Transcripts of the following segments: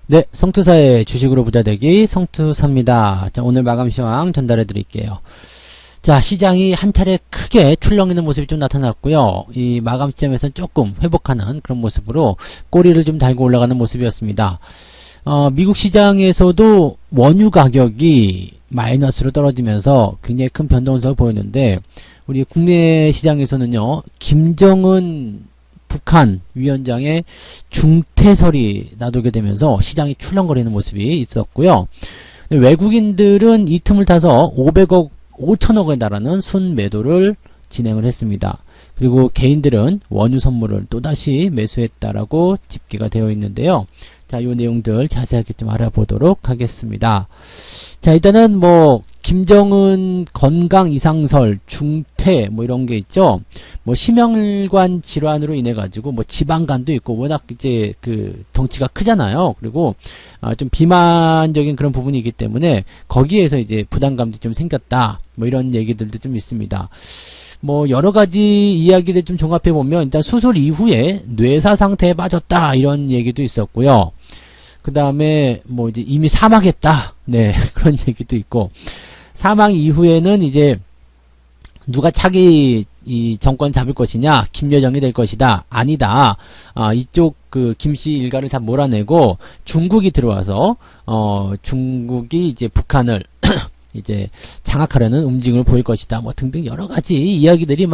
네, 성투사의 주식으로 부자되기 성투사입니다. 자, 오늘 마감 시황 전달해 드릴게요. 자, 시장이 한 차례 크게 출렁이는 모습이 좀 나타났고요. 이 마감 시점에서는 조금 회복하는 그런 모습으로 꼬리를 좀 달고 올라가는 모습이었습니다. 미국 시장에서도 원유 가격이 마이너스로 떨어지면서 굉장히 큰 변동성을 보였는데, 우리 국내 시장에서는요, 김정은 북한 위원장의 중퇴설이 나돌게 되면서 시장이 출렁거리는 모습이 있었고요. 외국인들은 이 틈을 타서 500억 5천억 원에 달하는 순매도를 진행을 했습니다. 그리고 개인들은 원유 선물을 또다시 매수했다라고 집계가 되어 있는데요. 자, 이 내용들 자세하게 좀 알아보도록 하겠습니다. 자, 일단은 김정은 건강 이상설, 중퇴, 이런 게 있죠. 심혈관 질환으로 인해 가지고, 지방간도 있고, 워낙 이제 덩치가 크잖아요. 그리고, 좀 비만적인 그런 부분이 있기 때문에, 거기에서 이제 부담감도 좀 생겼다. 이런 얘기들도 좀 있습니다. 여러 가지 이야기들 좀 종합해 보면, 일단 수술 이후에 뇌사 상태에 빠졌다. 이런 얘기도 있었고요. 그 다음에, 이제 이미 사망했다. 네, 그런 얘기도 있고, 사망 이후에는 이제, 누가 차기 이 정권 잡을 것이냐, 김여정이 될 것이다. 아니다. 이쪽 김씨 일가를 다 몰아내고, 중국이 들어와서, 중국이 이제 북한을, 이제 장악하려는 움직임을 보일 것이다. 등등 여러 가지 이야기들이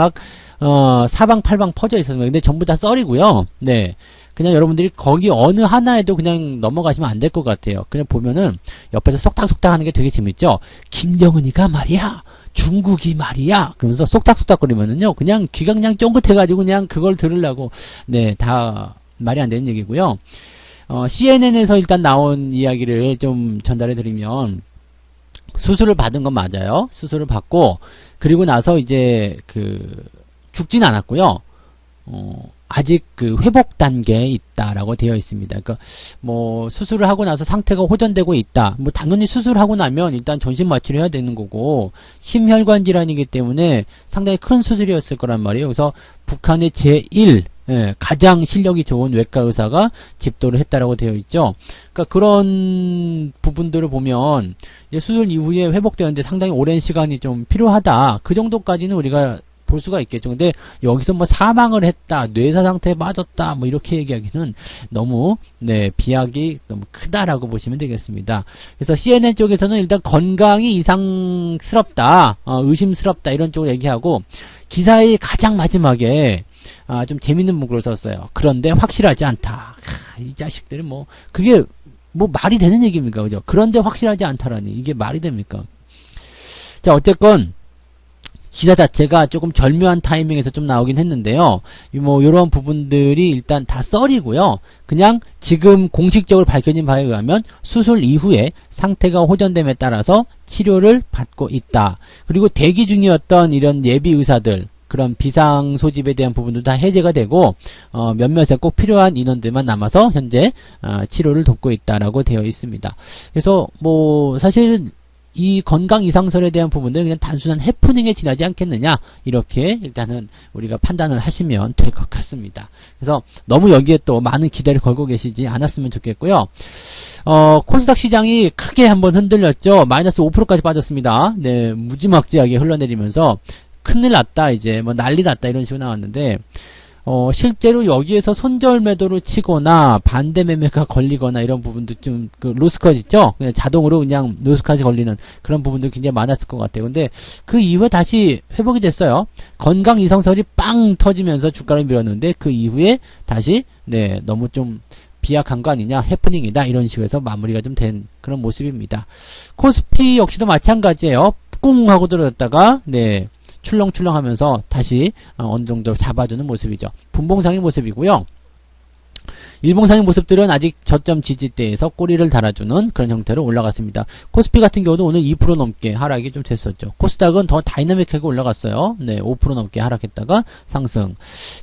사방팔방 퍼져 있었습니다. 근데 전부 다 썰이고요. 네. 그냥 여러분들이 거기 어느 하나에도 그냥 넘어가시면 안 될 것 같아요. 그냥 보면은 옆에서 속닥속닥 하는 게 되게 재밌죠. 김정은이가 말이야. 중국이 말이야. 그러면서 속닥속닥 거리면은요. 그냥 귀가 그냥 쫑긋해가지고 그냥 그걸 들으려고. 네. 다 말이 안 되는 얘기고요. CNN에서 일단 나온 이야기를 좀 전달해 드리면, 수술을 받은 건 맞아요. 수술을 받고, 그리고 나서 이제, 죽진 않았고요. 아직 회복 단계에 있다라고 되어 있습니다. 그러니까, 수술을 하고 나서 상태가 호전되고 있다. 당연히 수술하고 나면 일단 전신 마취를 해야 되는 거고, 심혈관 질환이기 때문에 상당히 큰 수술이었을 거란 말이에요. 그래서 북한의 제1, 가장 실력이 좋은 외과 의사가 집도를 했다라고 되어 있죠. 그러니까 그런 부분들을 보면 수술 이후에 회복되는데 상당히 오랜 시간이 좀 필요하다. 그 정도까지는 우리가 볼 수가 있겠죠. 근데 여기서 사망을 했다, 뇌사 상태에 빠졌다, 이렇게 얘기하기는 너무 비약이 너무 크다라고 보시면 되겠습니다. 그래서 CNN 쪽에서는 일단 건강이 이상스럽다, 의심스럽다 이런 쪽을 얘기하고, 기사의 가장 마지막에 좀 재밌는 문구를 썼어요. 그런데 확실하지 않다. 이 자식들이 그게 말이 되는 얘기입니까? 그죠? 그런데 확실하지 않다라니. 이게 말이 됩니까? 자, 어쨌건, 기사 자체가 조금 절묘한 타이밍에서 좀 나오긴 했는데요. 요런 부분들이 일단 다 썰이고요. 그냥 지금 공식적으로 밝혀진 바에 의하면 수술 이후에 상태가 호전됨에 따라서 치료를 받고 있다. 그리고 대기 중이었던 이런 예비 의사들, 그런 비상 소집에 대한 부분도 다 해제가 되고, 몇몇에 꼭 필요한 인원들만 남아서 현재 치료를 돕고 있다라고 되어 있습니다. 그래서 사실 이 건강 이상설에 대한 부분들은 그냥 단순한 해프닝에 지나지 않겠느냐, 이렇게 일단은 우리가 판단을 하시면 될 것 같습니다. 그래서 너무 여기에 또 많은 기대를 걸고 계시지 않았으면 좋겠고요. 코스닥 시장이 크게 한번 흔들렸죠. 마이너스 5%까지 빠졌습니다. 네, 무지막지하게 흘러내리면서 큰일 났다, 이제 난리 났다 이런 식으로 나왔는데, 실제로 여기에서 손절 매도를 치거나 반대 매매가 걸리거나 이런 부분도 좀 로스컷 있죠? 그냥 자동으로 그냥 로스컷이 걸리는 그런 부분도 굉장히 많았을 것 같아요. 근데 그 이후에 다시 회복이 됐어요. 건강 이상설이 빵 터지면서 주가를 밀었는데, 그 이후에 다시 너무 좀 비약한 거 아니냐, 해프닝이다 이런 식으로 해서 마무리가 좀 된 그런 모습입니다. 코스피 역시도 마찬가지예요. 꿍 하고 들어졌다가 출렁출렁 하면서 다시 어느 정도 잡아주는 모습이죠. 분봉상의 모습이고요. 일봉상의 모습들은 아직 저점 지지대에서 꼬리를 달아주는 그런 형태로 올라갔습니다. 코스피 같은 경우도 오늘 2% 넘게 하락이 좀 됐었죠. 코스닥은 더 다이나믹하게 올라갔어요. 5% 넘게 하락했다가 상승.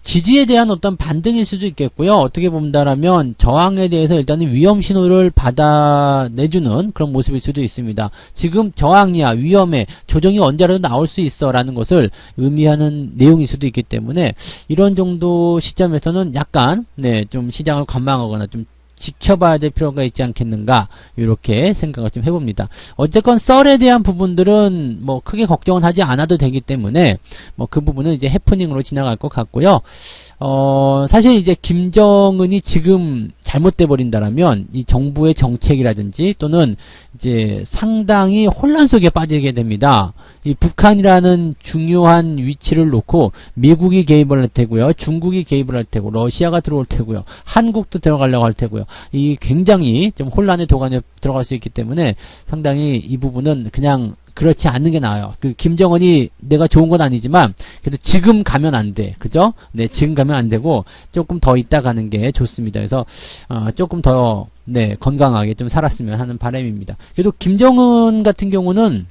지지에 대한 어떤 반등일 수도 있겠고요. 어떻게 본다라면 저항에 대해서 일단은 위험 신호를 받아내주는 그런 모습일 수도 있습니다. 지금 저항이야, 위험해, 조정이 언제라도 나올 수 있어 라는 것을 의미하는 내용일 수도 있기 때문에 이런 정도 시점에서는 약간 좀 시장을 관망하거나 좀 지켜봐야 될 필요가 있지 않겠는가, 이렇게 생각을 좀 해봅니다. 어쨌건 썰에 대한 부분들은 뭐 크게 걱정은 하지 않아도 되기 때문에 뭐 그 부분은 이제 해프닝으로 지나갈 것 같고요. 사실 이제 김정은이 지금 잘못돼 버린다라면 이 정부의 정책이라든지 또는 이제 상당히 혼란 속에 빠지게 됩니다. 이 북한이라는 중요한 위치를 놓고 미국이 개입을 할 테고요, 중국이 개입을 할 테고, 러시아가 들어올 테고요, 한국도 들어가려고 할 테고요. 이 굉장히 좀 혼란의 도가니에 들어갈 수 있기 때문에 상당히 이 부분은 그냥 그렇지 않는 게 나아요. 그 김정은이 내가 좋은 건 아니지만 그래도 지금 가면 안 돼, 그죠? 네, 지금 가면 안 되고 조금 더 있다 가는 게 좋습니다. 그래서 조금 더 네, 건강하게 좀 살았으면 하는 바람입니다. 그래도 김정은 같은 경우는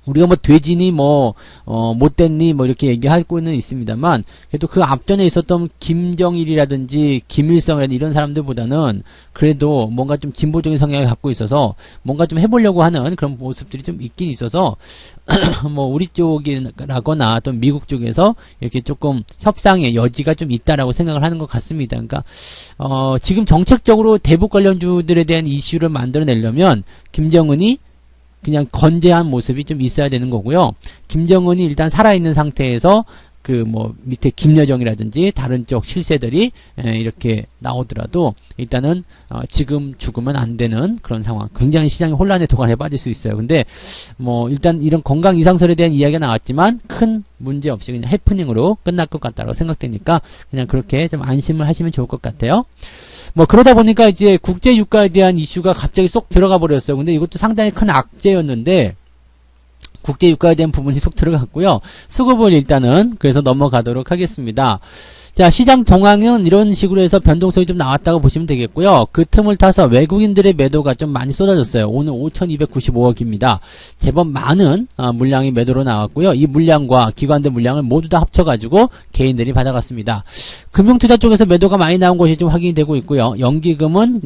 우리가 뭐 돼지니 뭐 못됐니 뭐 이렇게 얘기하고는 있습니다만, 그래도 그 앞전에 있었던 김정일이라든지 김일성이라든지 이런 사람들보다는 그래도 뭔가 좀 진보적인 성향을 갖고 있어서 뭔가 좀 해보려고 하는 그런 모습들이 좀 있긴 있어서 뭐 우리 쪽이라거나 또 미국 쪽에서 이렇게 조금 협상의 여지가 좀 있다라고 생각을 하는 것 같습니다. 그러니까 지금 정책적으로 대북 관련주들에 대한 이슈를 만들어내려면 김정은이 그냥 건재한 모습이 좀 있어야 되는 거고요. 김정은이 일단 살아있는 상태에서 그 뭐 밑에 김여정이라든지 다른 쪽 실세들이 이렇게 나오더라도 일단은 지금 죽으면 안 되는 그런 상황. 굉장히 시장이 혼란의 도가니에 빠질 수 있어요. 근데 뭐 일단 이런 건강 이상설에 대한 이야기가 나왔지만 큰 문제 없이 그냥 해프닝으로 끝날 것 같다고 생각되니까 그냥 그렇게 좀 안심을 하시면 좋을 것 같아요. 뭐 그러다 보니까 이제 국제 유가에 대한 이슈가 갑자기 쏙 들어가 버렸어요. 근데 이것도 상당히 큰 악재였는데 국제 유가에 대한 부분이 쏙 들어갔고요. 수급을 일단은 그래서 넘어가도록 하겠습니다. 자, 시장 동향은 이런 식으로 해서 변동성이 좀 나왔다고 보시면 되겠고요. 그 틈을 타서 외국인들의 매도가 좀 많이 쏟아졌어요. 오늘 5,295억입니다. 제법 많은 물량이 매도로 나왔고요. 이 물량과 기관들 물량을 모두 다 합쳐가지고 개인들이 받아갔습니다. 금융투자 쪽에서 매도가 많이 나온 것이 좀 확인이 되고 있고요. 연기금은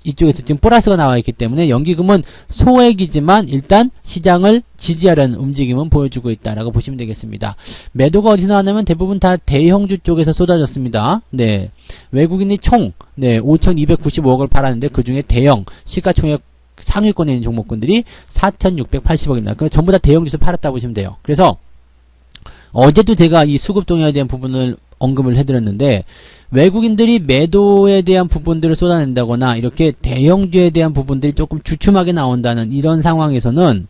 이쪽에서 지금 플러스가 나와 있기 때문에 연기금은 소액이지만 일단 시장을 지지하려는 움직임은 보여주고 있다라고 보시면 되겠습니다. 매도가 어디서 나왔냐면 대부분 다 대형주 쪽에서 쏟아졌습니다. 네, 외국인이 총 5,295억을 팔았는데 그 중에 대형 시가총액 상위권에 있는 종목군들이 4,680억입니다. 그러니까 전부 다 대형주에서 팔았다고 보시면 돼요. 그래서 어제도 제가 이 수급 동향에 대한 부분을 언급을 해드렸는데, 외국인들이 매도에 대한 부분들을 쏟아낸다거나 이렇게 대형주에 대한 부분들이 조금 주춤하게 나온다는 이런 상황에서는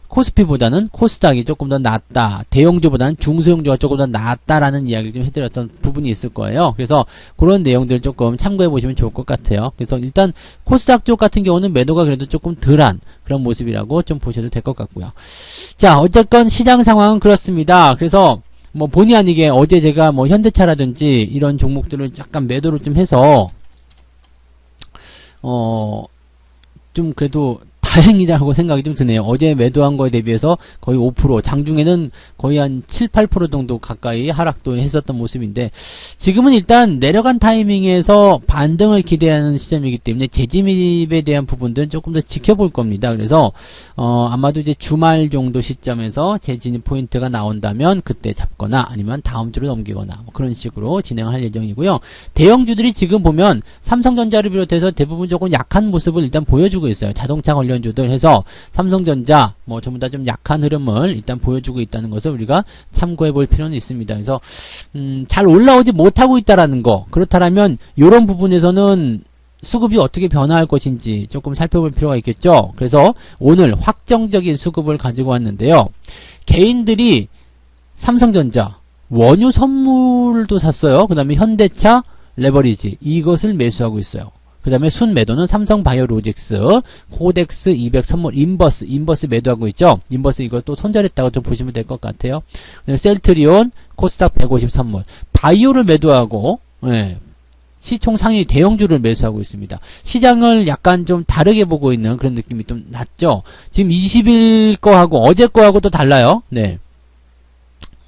코스피보다는 코스닥이 조금 더 낫다, 대형주보다는 중소형주가 조금 더 낫다라는 이야기를 좀 해드렸던 부분이 있을 거예요. 그래서 그런 내용들을 조금 참고해 보시면 좋을 것 같아요. 그래서 일단 코스닥 쪽 같은 경우는 매도가 그래도 조금 덜한 그런 모습이라고 좀 보셔도 될 것 같고요. 자, 어쨌건 시장 상황은 그렇습니다. 그래서 뭐 본의 아니게 어제 제가 뭐 현대차라든지 이런 종목들을 약간 매도를 좀 해서 좀 그래도 다행이라고 생각이 좀 드네요. 어제 매도한 거에 대비해서 거의 5%, 장중에는 거의 한 7, 8% 정도 가까이 하락도 했었던 모습인데, 지금은 일단 내려간 타이밍에서 반등을 기대하는 시점이기 때문에 재진입에 대한 부분들은 조금 더 지켜볼 겁니다. 그래서 아마도 이제 주말 정도 시점에서 재진입 포인트가 나온다면 그때 잡거나 아니면 다음 주로 넘기거나 뭐 그런 식으로 진행할 예정이고요. 대형주들이 지금 보면 삼성전자를 비롯해서 대부분 조금 약한 모습을 일단 보여주고 있어요. 자동차 관련주들 해서 삼성전자 뭐 전부 다 좀 약한 흐름을 일단 보여주고 있다는 것을 우리가 참고해 볼 필요는 있습니다. 그래서 잘 올라오지 못하고 있다라는 거, 그렇다면 이런 부분에서는 수급이 어떻게 변화할 것인지 조금 살펴볼 필요가 있겠죠. 그래서 오늘 확정적인 수급을 가지고 왔는데요. 개인들이 삼성전자 원유 선물도 샀어요. 그 다음에 현대차 레버리지 이것을 매수하고 있어요. 그 다음에 순 매도는 삼성바이오로직스, 코덱스 200 선물, 인버스 매도하고 있죠. 인버스 이것도 손절했다고 좀 보시면 될 것 같아요. 셀트리온, 코스닥 150 선물, 바이오를 매도하고, 시총 상위 대형주를 매수하고 있습니다. 시장을 약간 좀 다르게 보고 있는 그런 느낌이 좀 났죠. 지금 20일 거하고 어제 거하고 또 달라요. 네.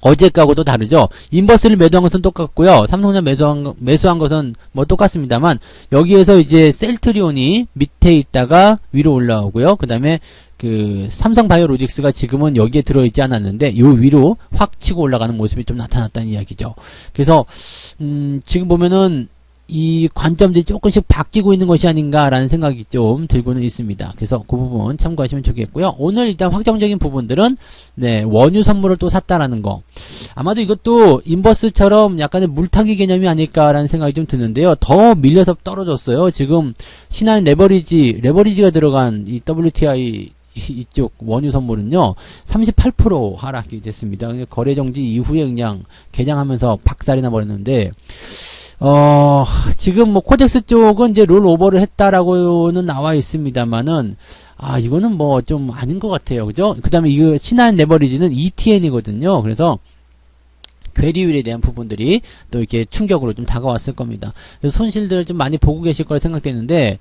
어제 거하고도 다르죠. 인버스를 매도한 것은 똑같고요. 삼성전자 매수한 것은 뭐 똑같습니다만, 여기에서 이제 셀트리온이 밑에 있다가 위로 올라오고요. 그 다음에 그 삼성바이오로직스가 지금은 여기에 들어있지 않았는데 요 위로 확 치고 올라가는 모습이 좀 나타났다는 이야기죠. 그래서 지금 보면은 이 관점들이 조금씩 바뀌고 있는 것이 아닌가라는 생각이 좀 들고는 있습니다. 그래서 그 부분 참고하시면 좋겠고요. 오늘 일단 확정적인 부분들은 네, 원유 선물을 또 샀다라는 거. 아마도 이것도 인버스처럼 약간의 물타기 개념이 아닐까라는 생각이 좀 드는데요. 더 밀려서 떨어졌어요. 지금 신한 레버리지가 들어간 이 WTI 이쪽 원유 선물은요 38% 하락이 됐습니다. 거래 정지 이후에 그냥 개장하면서 박살이 나버렸는데 지금 뭐 코덱스 쪽은 이제 롤 오버를 했다라고는 나와 있습니다만은 이거는 뭐 좀 아닌 것 같아요. 그죠? 그 다음에 이거 신한 레버리지는 ETN이거든요. 그래서 괴리율에 대한 부분들이 또 이렇게 충격으로 좀 다가왔을 겁니다. 그래서 손실들을 좀 많이 보고 계실 거라 생각되는데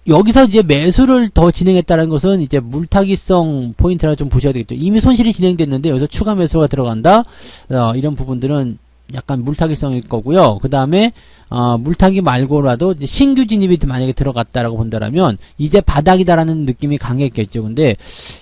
여기서 이제 매수를 더 진행했다는 것은 이제 물타기성 포인트라 좀 보셔야 되겠죠. 이미 손실이 진행됐는데 여기서 추가 매수가 들어간다. 이런 부분들은 약간 물타기성일 거고요. 그 다음에 물타기 말고라도 이제 신규 진입이 만약에 들어갔다라고 본다라면 이제 바닥이다라는 느낌이 강했겠죠. 근데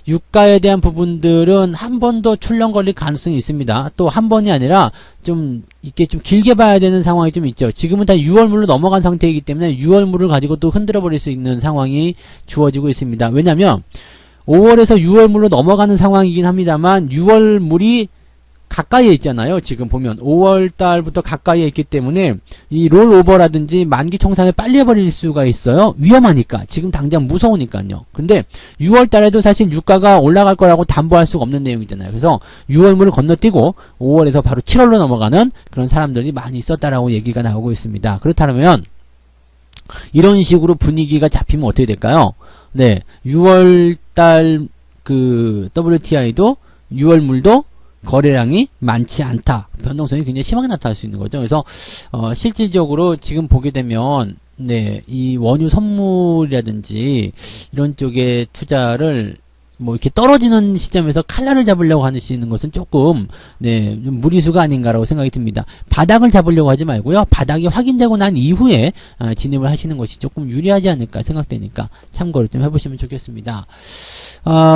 유가에 대한 부분들은 한 번 더 출렁 걸릴 가능성이 있습니다. 또 한 번이 아니라 좀 이렇게 좀 길게 봐야 되는 상황이 좀 있죠. 지금은 다 6월물로 넘어간 상태이기 때문에 6월물을 가지고 또 흔들어 버릴 수 있는 상황이 주어지고 있습니다. 왜냐면 5월에서 6월물로 넘어가는 상황이긴 합니다만 6월물이 가까이에 있잖아요. 지금 보면 5월달부터 가까이에 있기 때문에 이 롤오버라든지 만기 청산을 빨리 해버릴 수가 있어요. 위험하니까. 지금 당장 무서우니까요. 근데 6월달에도 사실 유가가 올라갈 거라고 담보할 수가 없는 내용이잖아요. 그래서 6월물을 건너뛰고 5월에서 바로 7월로 넘어가는 그런 사람들이 많이 있었다라고 얘기가 나오고 있습니다. 그렇다면 이런 식으로 분위기가 잡히면 어떻게 될까요? 네, 6월달 그 WTI도 6월물도 거래량이 많지 않다. 변동성이 굉장히 심하게 나타날 수 있는 거죠. 그래서 실질적으로 지금 보게 되면 네, 이 원유 선물이라든지 이런 쪽에 투자를 뭐 이렇게 떨어지는 시점에서 칼날을 잡으려고 하시는 것은 조금 네, 좀 무리수가 아닌가라고 생각이 듭니다. 바닥을 잡으려고 하지 말고요. 바닥이 확인되고 난 이후에 진입을 하시는 것이 조금 유리하지 않을까 생각되니까 참고를 좀 해보시면 좋겠습니다.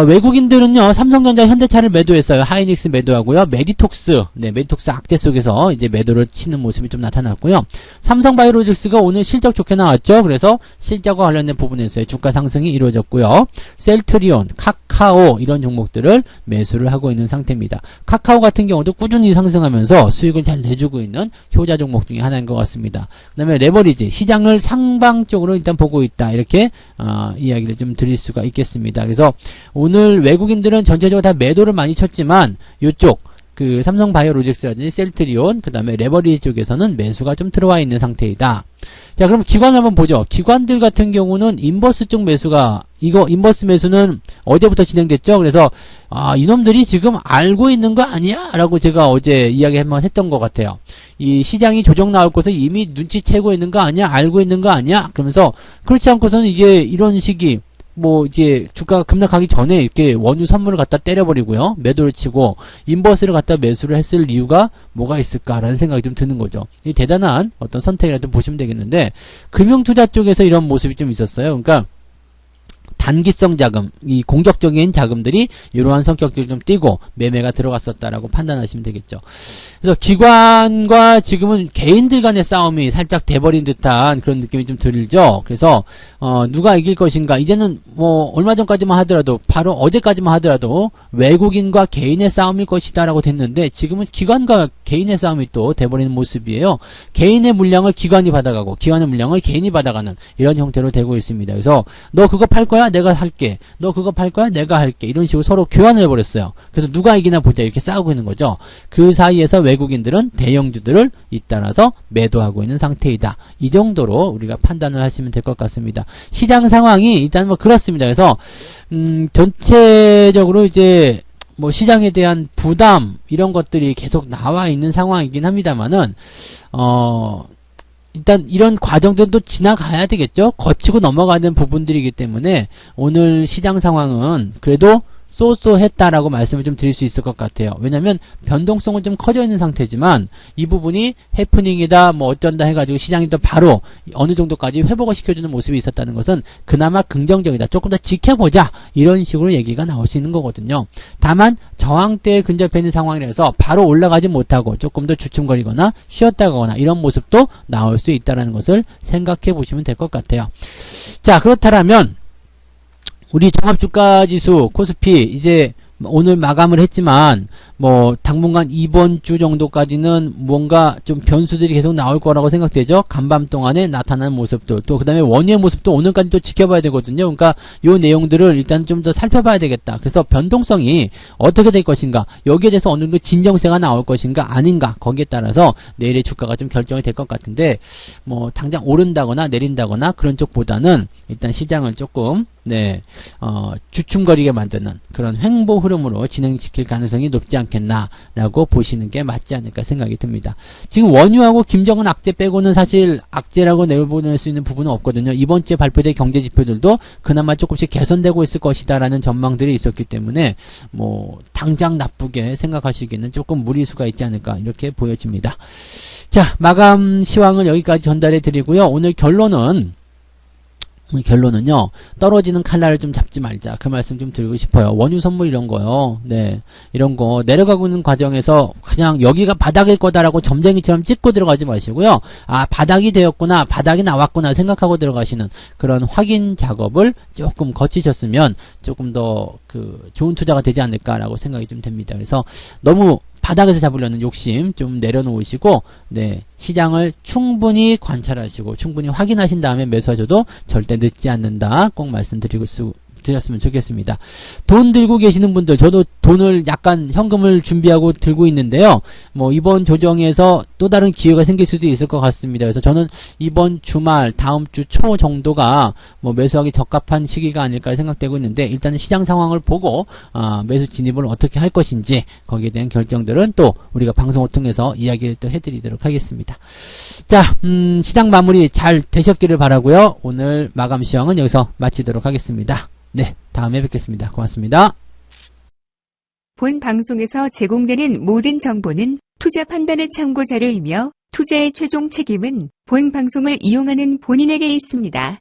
외국인들은요, 삼성전자, 현대차를 매도했어요. 하이닉스 매도하고요. 메디톡스, 네, 메디톡스 악재 속에서 이제 매도를 치는 모습이 좀 나타났고요. 삼성바이오로직스가 오늘 실적 좋게 나왔죠. 그래서 실적과 관련된 부분에서의 주가 상승이 이루어졌고요. 셀트리온, 카카오 이런 종목들을 매수를 하고 있는 상태입니다. 카카오 같은 경우도 꾸준히 상승하면서 수익을 잘 내주고 있는 효자 종목 중에 하나인 것 같습니다. 그 다음에 레버리지, 시장을 상방 쪽으로 일단 보고 있다. 이렇게 이야기를 좀 드릴 수가 있겠습니다. 그래서 오늘 외국인들은 전체적으로 다 매도를 많이 쳤지만 요쪽 그 삼성바이오로직스라든지 셀트리온 그 다음에 레버리지 쪽에서는 매수가 좀 들어와 있는 상태이다. 자, 그럼 기관을 한번 보죠. 기관들 같은 경우는 인버스 쪽 매수가 인버스 매수는 어제부터 진행됐죠. 그래서 이놈들이 지금 알고 있는 거 아니야? 라고 제가 어제 이야기 한번 했던 것 같아요. 이 시장이 조정 나올 것을 이미 눈치채고 있는 거 아니야? 알고 있는 거 아니야? 그러면서 그렇지 않고서는 이제 이런 식이 뭐 이제 주가가 급락하기 전에 이렇게 원유 선물을 갖다 때려버리고요. 매도를 치고 인버스를 갖다 매수를 했을 이유가 뭐가 있을까라는 생각이 좀 드는 거죠. 이 대단한 어떤 선택이라도 보시면 되겠는데 금융투자 쪽에서 이런 모습이 좀 있었어요. 그러니까 단기성 자금, 이 공격적인 자금들이 이러한 성격들이 좀 띄고 매매가 들어갔었다라고 판단하시면 되겠죠. 그래서 기관과 지금은 개인들 간의 싸움이 살짝 돼버린 듯한 그런 느낌이 좀 들죠. 그래서 누가 이길 것인가, 이제는 뭐 얼마 전까지만 하더라도, 바로 어제까지만 하더라도 외국인과 개인의 싸움일 것이다 라고 됐는데 지금은 기관과 개인의 싸움이 또 돼버리는 모습이에요. 개인의 물량을 기관이 받아가고 기관의 물량을 개인이 받아가는 이런 형태로 되고 있습니다. 그래서 너 그거 팔 거야? 내가 할게. 너 그거 팔 거야? 내가 할게. 이런 식으로 서로 교환을 해버렸어요. 그래서 누가 이기나 보자 이렇게 싸우고 있는 거죠. 그 사이에서 외국인들은 대형주들을 잇따라서 매도하고 있는 상태이다. 이 정도로 우리가 판단을 하시면 될 것 같습니다. 시장 상황이 일단 뭐 그렇습니다. 그래서 전체적으로 이제 뭐 시장에 대한 부담 이런 것들이 계속 나와 있는 상황이긴 합니다만은 일단 이런 과정들도 지나가야 되겠죠. 거치고 넘어가는 부분들이기 때문에 오늘 시장 상황은 그래도 쏘쏘했다라고 말씀을 좀 드릴 수 있을 것 같아요. 왜냐면 변동성은 좀 커져 있는 상태지만 이 부분이 해프닝이다 뭐 어쩐다 해가지고 시장이 또 바로 어느 정도까지 회복을 시켜주는 모습이 있었다는 것은 그나마 긍정적이다. 조금 더 지켜보자 이런 식으로 얘기가 나올 수 있는 거거든요. 다만 저항대에 근접해 있는 상황이라서 바로 올라가지 못하고 조금 더 주춤거리거나 쉬었다 가거나 이런 모습도 나올 수 있다는 것을 생각해 보시면 될 것 같아요. 자, 그렇다면 우리 종합주가지수 코스피 이제 오늘 마감을 했지만 뭐 당분간 이번 주 정도까지는 뭔가 좀 변수들이 계속 나올 거라고 생각되죠. 간밤 동안에 나타나는 모습도 또 그다음에 원유의 모습도 오늘까지 또 지켜봐야 되거든요. 그러니까 요 내용들을 일단 좀 더 살펴봐야 되겠다. 그래서 변동성이 어떻게 될 것인가, 여기에 대해서 어느 정도 진정세가 나올 것인가 아닌가, 거기에 따라서 내일의 주가가 좀 결정이 될 것 같은데 뭐 당장 오른다거나 내린다거나 그런 쪽보다는 일단 시장을 조금 주춤거리게 만드는 그런 횡보 흐름으로 진행시킬 가능성이 높지 않겠나라고 보시는 게 맞지 않을까 생각이 듭니다. 지금 원유하고 김정은 악재 빼고는 사실 악재라고 내보낼 수 있는 부분은 없거든요. 이번 주에 발표된 경제 지표들도 그나마 조금씩 개선되고 있을 것이다라는 전망들이 있었기 때문에 뭐 당장 나쁘게 생각하시기에는 조금 무리수가 있지 않을까 이렇게 보여집니다. 자, 마감 시황은 여기까지 전달해 드리고요. 오늘 결론은요, 떨어지는 칼날을 좀 잡지 말자. 그 말씀 좀 드리고 싶어요. 원유 선물 이런 거요. 네. 이런 거 내려가고 있는 과정에서 그냥 여기가 바닥일 거다라고 점쟁이처럼 찍고 들어가지 마시고요. 아, 바닥이 되었구나, 바닥이 나왔구나 생각하고 들어가시는 그런 확인 작업을 조금 거치셨으면 조금 더 좋은 투자가 되지 않을까라고 생각이 좀 됩니다. 그래서 너무 바닥에서 잡으려는 욕심 좀 내려놓으시고, 시장을 충분히 관찰하시고 충분히 확인하신 다음에 매수하셔도 절대 늦지 않는다. 꼭 드렸으면 좋겠습니다. 돈 들고 계시는 분들, 저도 돈을 약간 현금을 준비하고 들고 있는데요. 뭐 이번 조정에서 또 다른 기회가 생길 수도 있을 것 같습니다. 그래서 저는 이번 주말 다음 주 초 정도가 뭐 매수하기 적합한 시기가 아닐까 생각되고 있는데, 일단은 시장 상황을 보고 매수 진입을 어떻게 할 것인지 거기에 대한 결정들은 또 우리가 방송을 통해서 이야기를 또 해드리도록 하겠습니다. 자, 시장 마무리 잘 되셨기를 바라고요. 오늘 마감 시황은 여기서 마치도록 하겠습니다. 네, 다음에 뵙겠습니다. 고맙습니다. 본 방송에서 제공되는 모든 정보는 투자 판단의 참고 자료이며 투자의 최종 책임은 본 방송을 이용하는 본인에게 있습니다.